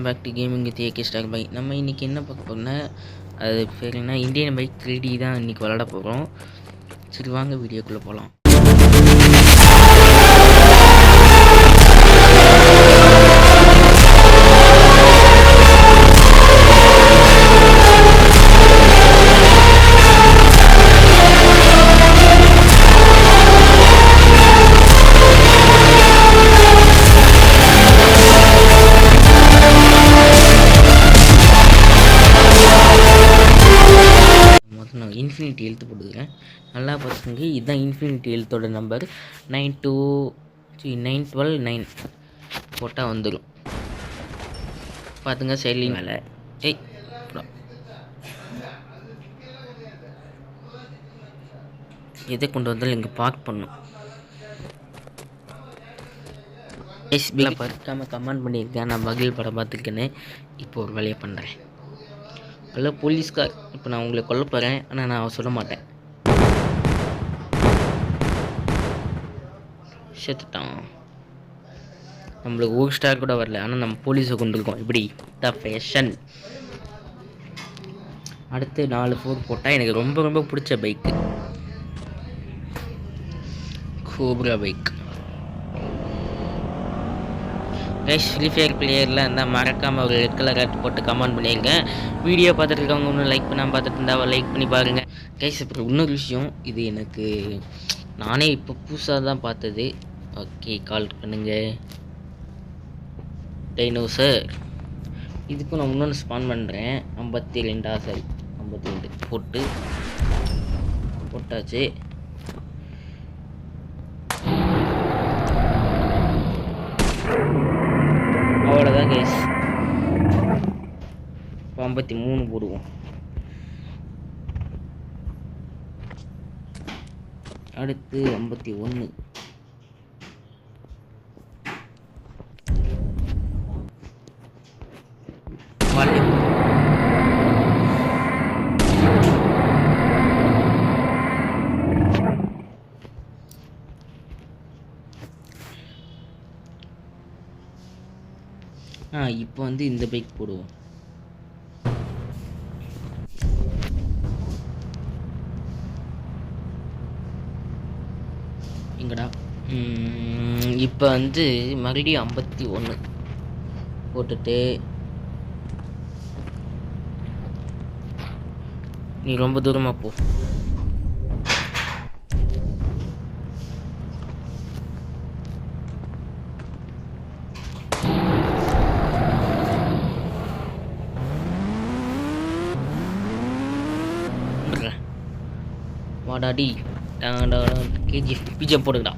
Back to gaming with AK Star bye. நம்ம இன்றைக்கி என்ன பார்க்க போகிறோம்னா, அது பேர் என்ன, இந்தியன் பைக் 3D தான் இன்றைக்கி விளாட போகிறோம். சரி வாங்க வீடியோக்குள்ளே போகலாம். நான் இன்ஃபினிட்டி எழுத்து போட்டுக்கிறேன், நல்லா பார்த்துங்க. இதுதான் இன்ஃபினிட்டி எழுத்தோட நம்பர். 912 போட்டால் வந்துடும். பார்த்துங்க சைட்லிங் மேலே. எதை கொண்டு வந்தாலும் இங்கே பார்க் பண்ணும். எஸ்பியில் பறக்காமல் கமெண்ட் பண்ணியிருக்கேன், நான் பகில் படம் பார்த்துருக்கேன்னு. இப்போ ஒரு வேலையை பண்ணுறேன். ஹலோ போலீஸ்கார், இப்போ நான் உங்களை கொல்ல போகிறேன், ஆனால் நான் சொல்ல மாட்டேன். சேர்த்துட்டான். நம்மளுக்கு ஒரு ஸ்டார் கூட வரல, ஆனால் நம்ம போலீஸை கொண்டுருக்கோம். இப்படி த ஃபேஷன். அடுத்து 4 போட்டால் எனக்கு ரொம்ப ரொம்ப பிடிச்ச bike Cobra bike. Guys, free fire பிளேயரில் இருந்தால் மறக்காமல் ஒரு ரெட் கலர் ஹார்ட் போட்டு கமெண்ட் பண்ணியிருக்கேன். வீடியோ பார்த்துட்டு இருக்கவங்க ஒன்றும் லைக் பண்ணாமல் பார்த்துட்டு இருந்தால் லைக் பண்ணி பாருங்கள். கைஸ், அப்புறம் இன்னொரு விஷயம், இது எனக்கு நானே இப்போ புதுசாக தான் பார்த்தது. ஓகே, கால் பண்ணுங்க டைனோசர். இதுக்கும் நான் இன்னொன்று ஸ்பான் பண்ணுறேன். 52 போட்டாச்சு. அவ்வளோதான் கைஸ். 53 போடுவோம். அடுத்து 51. இப்போ வந்து இந்த பைக் போடுவோம். எங்கடா? இப்போ வந்து மறுபடியும் 51 போட்டுட்டு, நீ ரொம்ப தூரமாக போ. வாடாடி கேஜிஎஃப் பிஜா போடுங்கடா.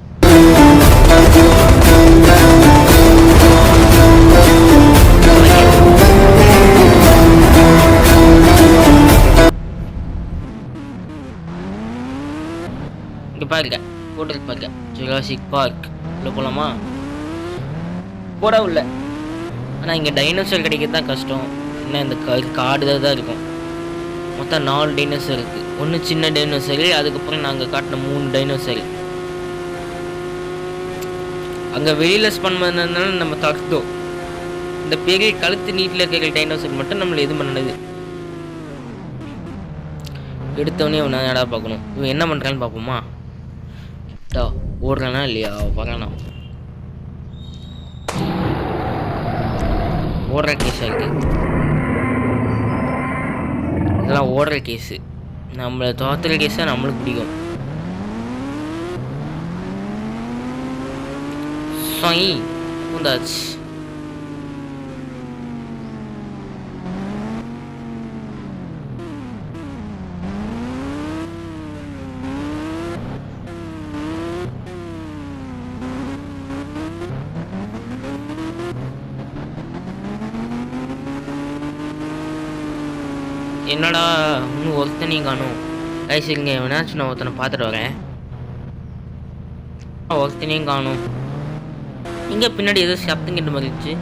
இங்கே பாருங்க, போட்டு பாருங்க, ஜுராசிக் பார்க் உள்ள போகலாமா? போட உள்ள. ஆனால் இங்கே டைனோசர் கிடைக்கிறது தான் கஷ்டம். என்ன இந்த காடு தான் இருக்கும். மொத்தம் 4 டைனோசர் இருக்குது. ஒன்று சின்ன டைனோசரு, அதுக்கப்புறம் நாங்கள் காட்டின 3 டைனோசரு. அங்கே வெளியில் ஸ்பான் பண்ணதுனால நம்ம தடுத்தோம். இந்த பெரிய கழுத்து நீட்டில் இருக்கிற டைனோசர் மட்டும் நம்மளை எது பண்ணது. எடுத்தவொடனே அவன் என்னடா பார்க்கணும், இவன் என்ன பண்ணுறான்னு பார்ப்போமா? ஓடுறானா இல்லையா? வரானா? ஓடுற கேஸாக இருக்குது. இதெல்லாம் ஓடுற கேஸு. நம்மளை தோத்துற கேஸாக நம்மளுக்கு பிடிக்கும். பூந்தாச்சு. என்னடா இன்னும் ஒருத்தனையும் காணும். சரிங்க, எவனாச்சும் நான் ஒருத்தனை பார்த்துட்டு வரேன். ஒருத்தனையும் காணும். இங்கே பின்னாடி ஏதோ சப்தம் கிட்ட மாதிரிச்சு.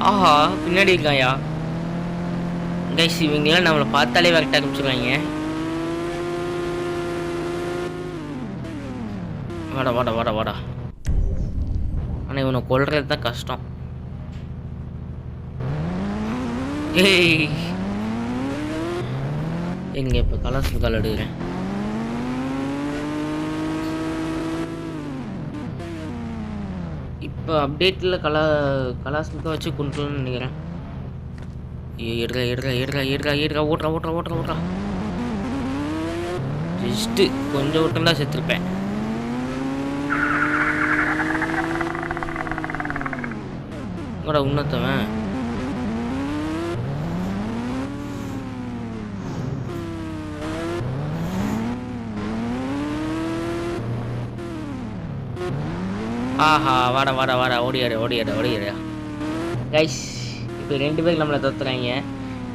ஆஹா, பின்னாடி இருக்காயா கைஸ்? இவங்களாம் நம்மளை பார்த்தாலே விரட்ட ஆரம்பிச்சுருவாங்க. வாடா வாடா வாடா வாடா. ஆனால் இவனை கொல்றது தான் கஷ்டம். ஏய் எங்க இப்போ கலர்ஸ் கால் எடுக்கிறேன். இப்போ அப்டேட்டில் கலாஸ்மிக்கா வச்சு கொண்டுன்னு நினைக்கிறேன். ஏடுறா ஓட்டுறா. ஜஸ்ட்டு கொஞ்சம் ஓட்டம் தான் செத்துருப்பேன். உங்களோட உன்னத்தவன் ஆஹா வாடா ஓடியாடு கைஸ். இப்போ 2 பேர் நம்மளை தத்துறாங்க.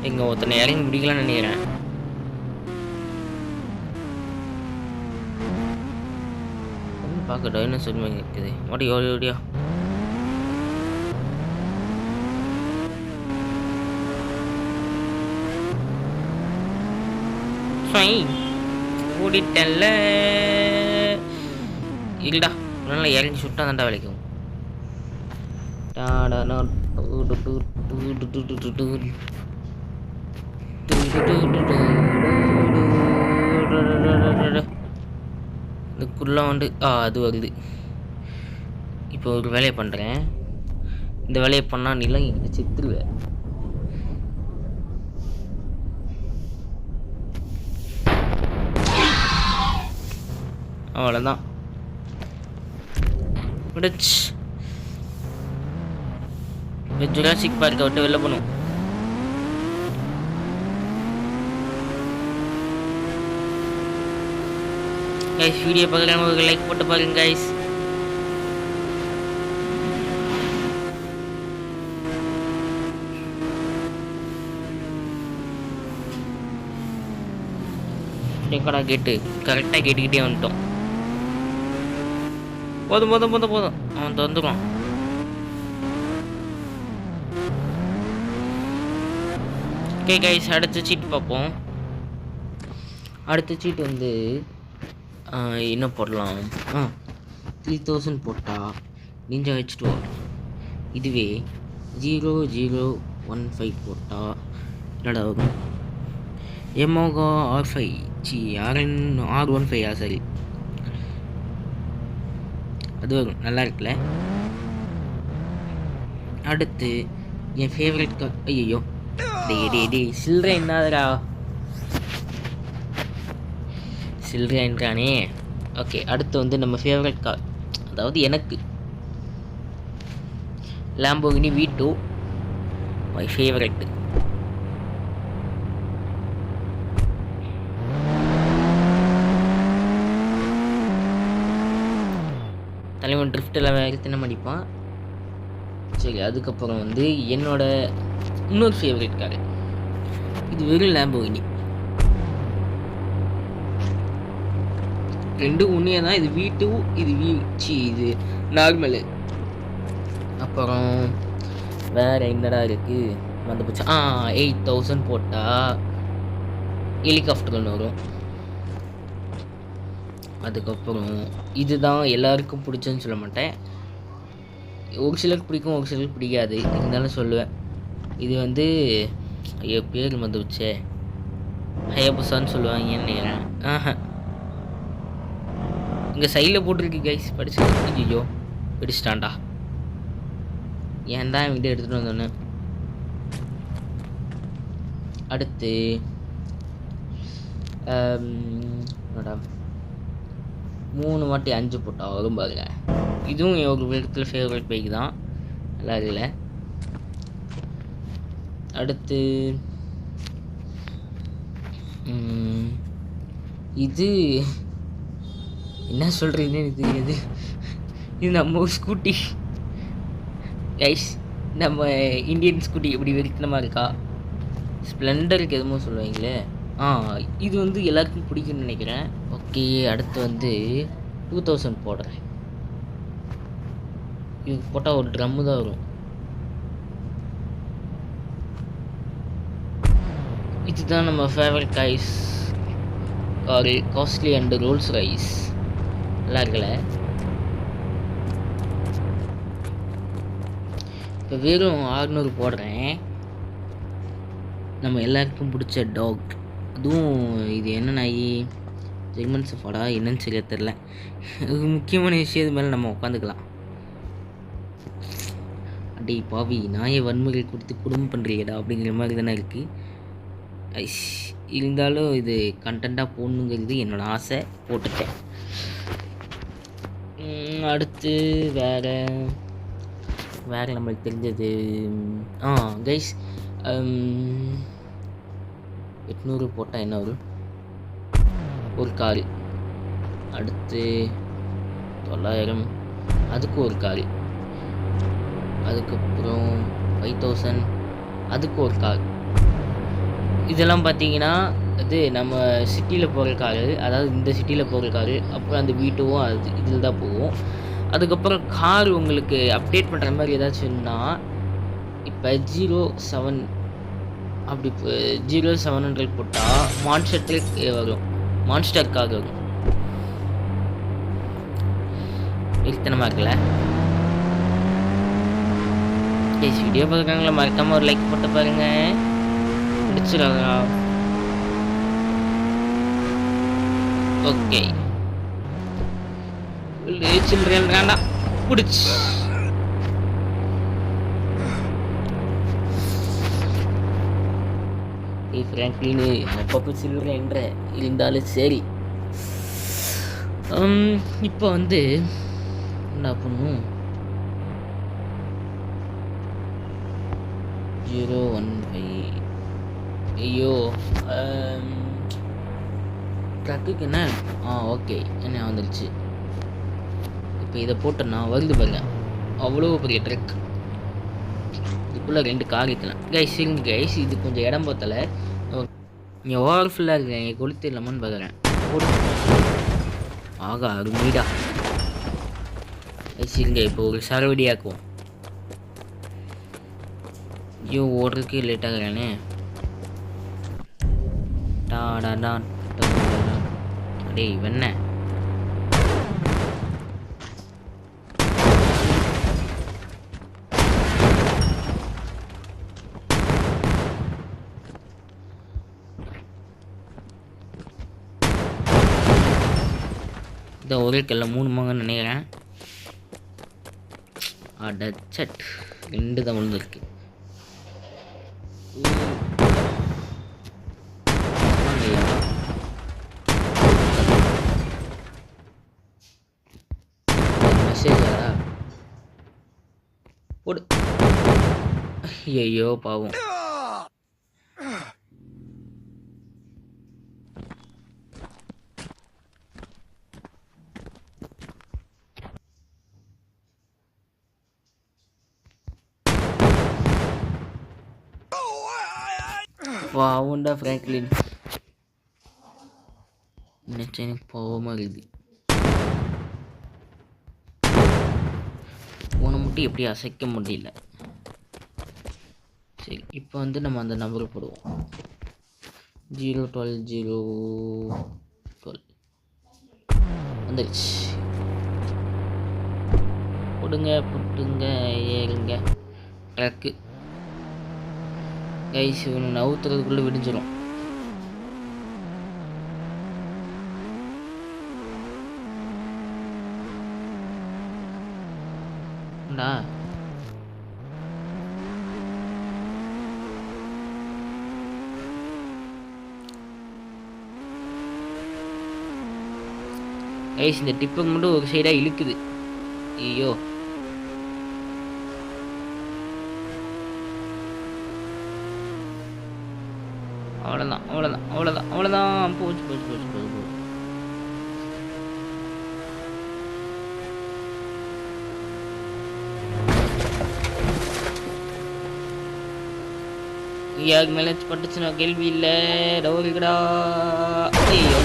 எங்கே ஒருத்தனை இறங்கி முடிக்கலாம்னு நினைக்கிறேன். ஒன்று பார்க்க டைனோசர் மாதிரி இருக்குது. ஓடியா ஓடிட்டல்ல இல்லடா. நல்லா இறங்கி சுட்டா தாண்டா வேலைக்கும். இதுக்குள்ள வந்து அது வருது. இப்போ ஒரு வேலையை பண்ணுறேன். இந்த வேலையை பண்ணால் நீலாம் என்கிட்ட செத்துருவேன். அவ்வளோதான் முடிச்சு. ஜுராசிக் பார்க்கை விட்டு வெளில போகணும். கைஸ் வீடியோ பார்க்குறேன், ஒரு லைக் போட்டு பாருங்க கைஸ். கடா கேட்டு கரெக்டாக கேட்டுக்கிட்டே வந்துட்டோம். போதும் அவன் தந்துடுவான். ஓகே கைஸ், அடுத்த சீட் பார்ப்போம். அடுத்த சீட் வந்து என்ன போடலாம்? 3000 போட்டால் நிஞ்சா H2. இதுவே 0015 போட்டால் என்னடா வரும்? எமோகா R5 R15 சரி அது வரும். நல்லா இருக்குல்ல? அடுத்து என் ஃபேவரட் கார். ஐயோ டே சில்லறை என்னதுடா? சில்லறைன்றானே. ஓகே, அடுத்து வந்து நம்ம ஃபேவரட் கார், அதாவது எனக்கு லாம்போகினி V2 மை ஃபேவரட். தலைவன் ட்ரிஃப்டில் வேறு தினம் அடிப்பான். சரி, அதுக்கப்புறம் வந்து என்னோட இன்னொரு ஃபேவரட் கார், இது வெறும் லாம்போகினி. ரெண்டும் ஒன்றே தான். இது V2, இது இது நார்மலு. அப்புறம் வேறு என்னடா இருக்குது வந்து போச்சு. 8000 போட்டால் ஹெலிகாப்டர் ஒன்று வரும். அதுக்கப்புறம் இதுதான் எல்லாருக்கும் பிடிச்சதுன்னு சொல்ல மாட்டேன். ஒரு சிலருக்கு பிடிக்கும், ஒரு சிலருக்கு பிடிக்காது. இருந்தாலும் சொல்லுவேன். இது வந்து பேர் வந்துச்சே ஹயபுசான்னு சொல்லுவாங்கன்னு நினைக்கிறேன். இங்கே சைடில் போட்டிருக்கு கைஸ், படிச்சு. ஐயோ பிடிச்சிட்டான்டா. ஏன் தான் வீடியோ எடுத்துகிட்டு வந்தோன்னே. அடுத்து மேடம் 3 வாட்டி 5 போட்டா வரும் பாருங்க. இதுவும் ஒரு விதத்தில் ஃபேவரட் பைக் தான், நல்லா இருக்குல்ல? அடுத்து இது என்ன சொல்கிறதுன்னு எனக்கு தெரியாது. இது நம்ம ஒரு ஸ்கூட்டி கைஸ், நம்ம இந்தியன் ஸ்கூட்டி எப்படி வெறித்தனமாக இருக்கா? ஸ்ப்ளெண்டருக்கு எதுமோ சொல்லுவாங்களே. இது வந்து எல்லாருக்கும் பிடிக்கும்னு நினைக்கிறேன். ஓகே, அடுத்து வந்து 2000 போடுறேன். இது போட்டால் ஒரு ட்ரம்மு தான் வரும். இதுதான் நம்ம favourite guys car, costly and Rolls Royce. நல்லா இருக்கல? இப்போ வெறும் 600 போடுறேன். நம்ம எல்லாருக்கும் பிடிச்ச டாக். அதுவும் இது என்ன நாய், ஜெர்மன் ஷெப்பர்டா என்னன்னு சரியா தெரில. முக்கியமான விஷயம் மேலே நம்ம உட்காந்துக்கலாம். அடே பாவி, நாயை வன்முறை கொடுத்து குடும்பம் பண்ணுறீடா அப்படிங்கிற மாதிரி தானே இருக்குது. ஐஸ் இருந்தாலும் இது கண்டென்ட்டாக போடணுங்கிறது என்னோடய ஆசை, போட்டுட்டேன். அடுத்து வேறு நம்மளுக்கு தெரிஞ்சது கைஸ் 800 போட்டால் என்ன வரும்? ஒரு காரு. அடுத்து 900, அதுக்கு ஒரு காரு. அதுக்கப்புறம் 5000, அதுக்கு ஒரு கார். இதெல்லாம் பார்த்தீங்கன்னா அது நம்ம சிட்டியில் போகிற காரு, அதாவது இந்த சிட்டியில் போகிற காரு. அப்புறம் அந்த வீட்டுவும் அது இதில் தான் போகும். அதுக்கப்புறம் கார் உங்களுக்கு அப்டேட் பண்ணுற மாதிரி ஏதாச்சும்னா, இப்போ 07 அப்படி 0700 போட்டால் மான்ஸ்டர் கார் வரும். நிறுத்தனமாக இருக்குல்ல? வீடியோ பார்க்குறாங்களா, மறக்காமல் ஒரு லைக் போட்டு பாருங்க. பிடிச்சிடாதா? ஓகே, சில்லறையா பிடிச்சி ஃப்ராங்க்லின் அப்பப்போ சில்லறை என்ற இருந்தாலும் சரி. இப்போ வந்து என்ன பண்ணும், 015. ஐயோ, ட்ரக்குக்கு என்ன? ஓகே, என்ன வந்துடுச்சு. இப்போ இதை போட்டோன்னா வருது பாருங்க, அவ்வளோ பெரிய ட்ரக். இதுக்குள்ளே 2 கார் ஏற்றலாம். கைஸ் இருங்க கைஸ், இது கொஞ்சம் இடம் போத்தல. இங்கே ஓவர்ஃபுல்லாக இருக்கேன், இங்கே கொளுத்து இல்லாமன்னு பார்க்குறேன். ஆகா அருமைடா. கைஸ் இருங்க, இப்போ ஒரு சரவடியாக்குவோம். ஐயோ, ஓடுறதுக்கு லேட் ஆகுறானே. டேய் வெண்ண, இந்த ஒரே கல்ல 3 மகன்னு நினைக்கிறேன். அடச்சட், 2 தான் விழுந்துருக்கு. மெசேஜா போடு. ஐயோ பாவம். பாவண்டா ஃப்ராங்க்லின், நினைச்சா எனக்கு பாவமாக இருக்குது. உன்னை மட்டும் எப்படி அசைக்க முடியல. சரி, இப்போ வந்து நம்ம அந்த நம்பரை போடுவோம். 012 வந்துடுச்சு. போட்டுங்க ஏறுங்க. ட்ரக்கு கைஸ், இவனை நவுத்துறதுக்குள்ளே விடிஞ்சிடும். கைஸ், இந்த டிப்பை மட்டும் ஒரு சைடாக இழுக்குது. ஐயோ, அவ்வளோதான். போச்சு. யாருக்கு மேலே பட்டுச்சுன்னா கேள்வி இல்லை. டவுரிக்கடா. ஐயோ,